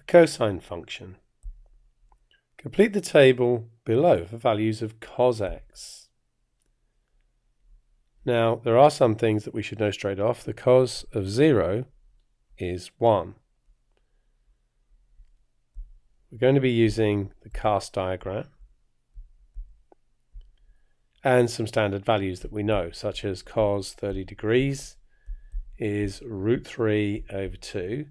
cosine function. Complete the table below for values of cos x. Now, there are some things that we should know straight off. The cos of 0 is 1. We're going to be using the cast diagram and some standard values that we know, such as cos 30 degrees is root 3 over 2,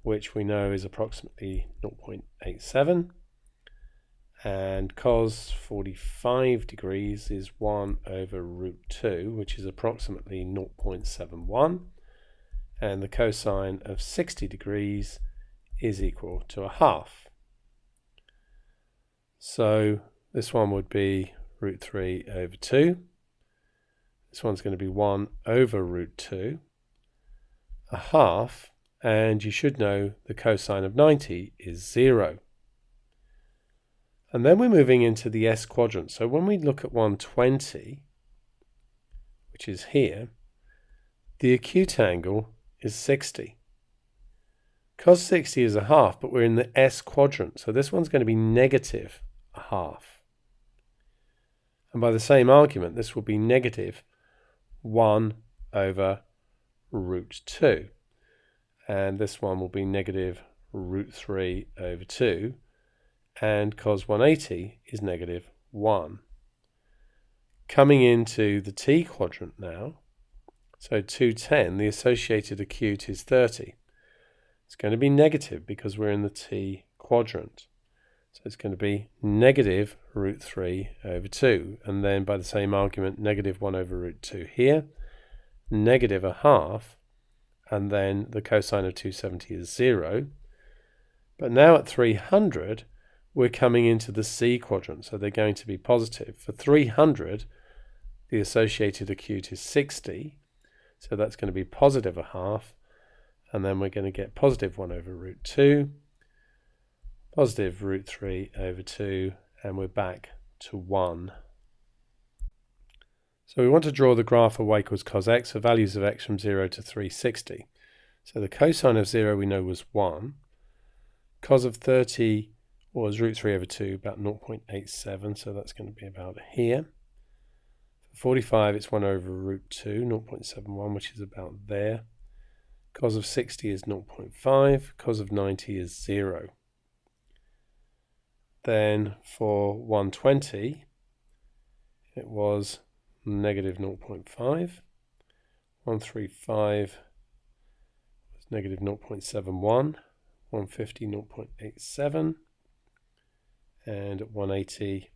which we know is approximately 0.87, and cos 45 degrees is 1 over root 2, which is approximately 0.71, and the cosine of 60 degrees is equal to a half. So this one would be root 3 over 2. This one's going to be 1 over root 2, a half, and you should know the cosine of 90 is 0. And then we're moving into the S quadrant. So when we look at 120, which is here, the acute angle is 60. Cos 60 is a half, but we're in the S quadrant, so this one's going to be negative a half. And by the same argument, this will be negative 1 over root 2. And this one will be negative root 3 over 2. And cos 180 is negative 1. Coming into the T quadrant now, so 210, the associated acute is 30. It's going to be negative because we're in the T quadrant. So it's going to be negative root 3 over 2. And then by the same argument, negative 1 over root 2 here, negative a half, and then the cosine of 270 is 0. But now at 300, we're coming into the C quadrant, so they're going to be positive. For 300, the associated acute is 60, so that's going to be positive a half, and then we're going to get positive 1 over root 2, positive root 3 over 2, and we're back to 1. So we want to draw the graph of y equals cos x for values of x from 0 to 360. So the cosine of 0 we know was 1. Cos of 30 was root 3 over 2, about 0.87, so that's going to be about here. For 45, it's 1 over root 2, 0.71, which is about there. Cos of 60 is 0.5, cos of 90 is 0. Then for 120, it was negative 0.5. 135 was negative 0.71. 150, 0.87. And at 180,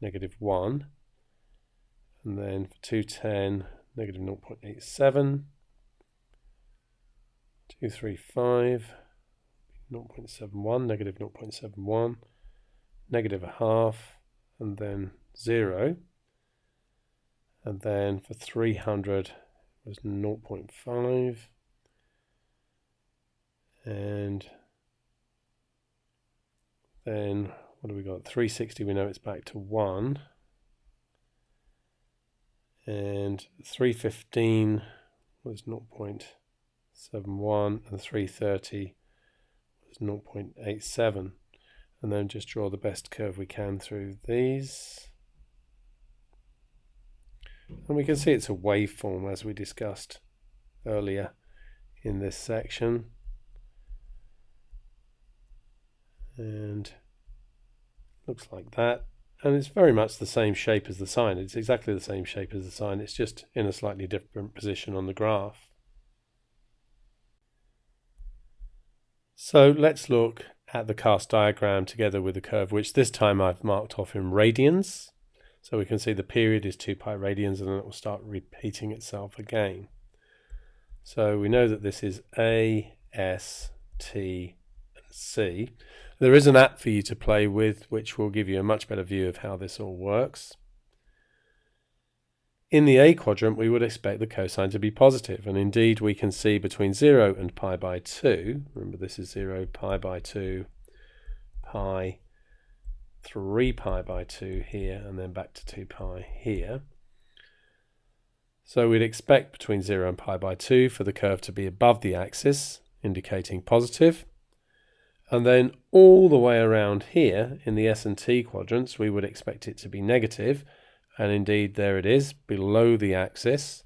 negative 1. And then for 210, negative 0.87. 235, 0.71, negative 0.71. Negative a half, and then 0. And then for 300 it was 0.5. And then what do we got? 360, we know it's back to 1. And 315 was 0.71, and 330 was 0.87. And then just draw the best curve we can through these. And we can see it's a waveform, as we discussed earlier in this section. And looks like that. And it's very much the same shape as the sine. It's exactly the same shape as the sine. It's just in a slightly different position on the graph. So let's look at the cast diagram together with the curve, which this time I've marked off in radians. So we can see the period is 2 pi radians, and then it will start repeating itself again. So we know that this is A, S, T, and C. There is an app for you to play with, which will give you a much better view of how this all works. In the A quadrant, we would expect the cosine to be positive, and indeed we can see between 0 and pi by 2, remember this is 0, pi by 2, pi, 3 pi by 2 here, and then back to 2 pi here. So we'd expect between 0 and pi by 2 for the curve to be above the axis, indicating positive. And then all the way around here in the S and T quadrants, we would expect it to be negative. And indeed, there it is, below the axis.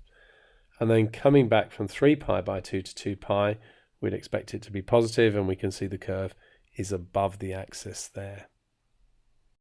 And then coming back from 3 pi by 2 to 2 pi, we'd expect it to be positive, and we can see the curve is above the axis there.